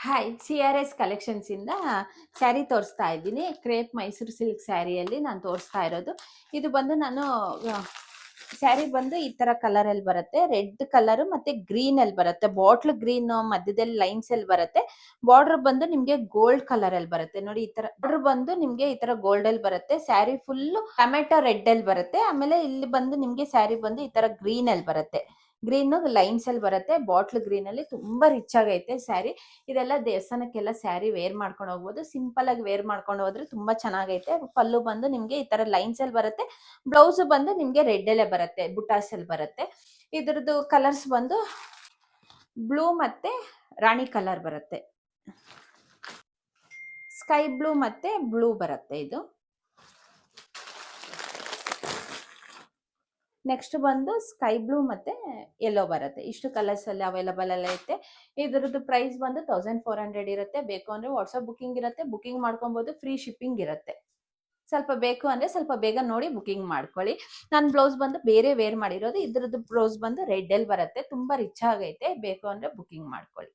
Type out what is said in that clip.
Hi, CRS collections ಇಂದ ಸ್ಯಾರಿ ತೋರಿಸ್ತಾ ಇದ್ದೀನಿ. ಕ್ರೇಪ್ ಮೈಸೂರು ಸಿಲ್ಕ್ ಸ್ಯಾರಿಯಲ್ಲಿ ನಾನು ತೋರಿಸ್ತಾ ಇರೋದು. ಇದು ಬಂದು ನಾನು ಸ್ಯಾರಿ ಬಂದು ಈ ತರ ಕಲರ್ ಅಲ್ಲಿ ಬರುತ್ತೆ. ರೆಡ್ ಕಲರ್ ಮತ್ತೆ ಗ್ರೀನ್ ಅಲ್ಲಿ ಬರುತ್ತೆ. ಬಾಟ್ಲ್ ಗ್ರೀನ್ ಮಧ್ಯದಲ್ಲಿ ಲೈನ್ಸ್ ಅಲ್ಲಿ ಬರುತ್ತೆ. ಬಾರ್ಡರ್ ಬಂದು ನಿಮ್ಗೆ ಗೋಲ್ಡ್ ಕಲರ್ ಅಲ್ಲಿ ಬರುತ್ತೆ. ನೋಡಿ, ಈ ತರ ಬಾರ್ಡರ್ ಬಂದು ನಿಮ್ಗೆ ಈ ತರ ಗೋಲ್ಡ್ ಅಲ್ಲಿ ಬರುತ್ತೆ. ಸ್ಯಾರಿ ಫುಲ್ ಟೊಮೆಟೊ ರೆಡ್ ಅಲ್ಲಿ ಬರುತ್ತೆ. ಆಮೇಲೆ ಇಲ್ಲಿ ಬಂದು ನಿಮ್ಗೆ ಸ್ಯಾರಿ ಬಂದು ಈ ತರ ಗ್ರೀನ್ ಅಲ್ಲಿ ಬರುತ್ತೆ. ಗ್ರೀನ್ ಲೈನ್ಸ್ ಅಲ್ಲಿ ಬರುತ್ತೆ. ಬಾಟ್ಲ್ ಗ್ರೀನ್ ಅಲ್ಲಿ ತುಂಬಾ ರಿಚ್ ಆಗೈತೆ ಸ್ಯಾರಿ. ಇದೆಲ್ಲ ದೇವಸ್ಥಾನಕ್ಕೆಲ್ಲ ಸ್ಯಾರಿ ವೇರ್ ಮಾಡ್ಕೊಂಡು ಹೋಗ್ಬೋದು. ಸಿಂಪಲ್ ಆಗಿ ವೇರ್ ಮಾಡ್ಕೊಂಡು ಹೋದ್ರೆ ತುಂಬಾ ಚೆನ್ನಾಗೈತೆ. ಪಲ್ಲು ಬಂದು ನಿಮ್ಗೆ ಈ ತರ ಲೈನ್ಸ್ ಅಲ್ಲಿ ಬರುತ್ತೆ. ಬ್ಲೌಸ್ ಬಂದು ನಿಮ್ಗೆ ರೆಡ್ ಅಲ್ಲೇ ಬರುತ್ತೆ, ಬುಟಾಸ್ ಅಲ್ಲಿ ಬರುತ್ತೆ. ಇದ್ರದ್ದು ಕಲರ್ಸ್ ಬಂದು ಬ್ಲೂ ಮತ್ತೆ ರಾಣಿ ಕಲರ್ ಬರುತ್ತೆ. ಸ್ಕೈ ಬ್ಲೂ ಮತ್ತೆ ಬ್ಲೂ ಬರುತ್ತೆ ಇದು. ನೆಕ್ಸ್ಟ್ ಬಂದು ಸ್ಕೈ ಬ್ಲೂ ಮತ್ತೆ ಯೆಲ್ಲೋ ಬರುತ್ತೆ. ಇಷ್ಟು ಕಲರ್ಸ್ ಅಲ್ಲಿ ಅವೈಲಬಲ್ ಎಲ್ಲ ಐತೆ. ಇದ್ರದ್ದು ಪ್ರೈಸ್ ಬಂದು 1400 ಇರುತ್ತೆ. ಬೇಕು ಅಂದ್ರೆ ವಾಟ್ಸ್ಆಪ್ ಬುಕಿಂಗ್ ಇರುತ್ತೆ, ಬುಕಿಂಗ್ ಮಾಡ್ಕೊಬಹುದು. ಫ್ರೀ ಶಿಪ್ಪಿಂಗ್ ಇರುತ್ತೆ. ಸ್ವಲ್ಪ ಬೇಕು ಅಂದ್ರೆ ಸ್ವಲ್ಪ ಬೇಗ ನೋಡಿ ಬುಕಿಂಗ್ ಮಾಡ್ಕೊಳ್ಳಿ. ನನ್ನ ಬ್ಲೌಸ್ ಬಂದು ಬೇರೆ ವೇರ್ ಮಾಡಿರೋದು. ಇದ್ರದ್ದು ಬ್ಲೌಸ್ ಬಂದು ರೆಡ್ ಅಲ್ಲಿ ಬರುತ್ತೆ. ತುಂಬಾ ರಿಚ್ ಆಗೈತೆ. ಬೇಕು ಅಂದ್ರೆ ಬುಕಿಂಗ್ ಮಾಡ್ಕೊಳ್ಳಿ.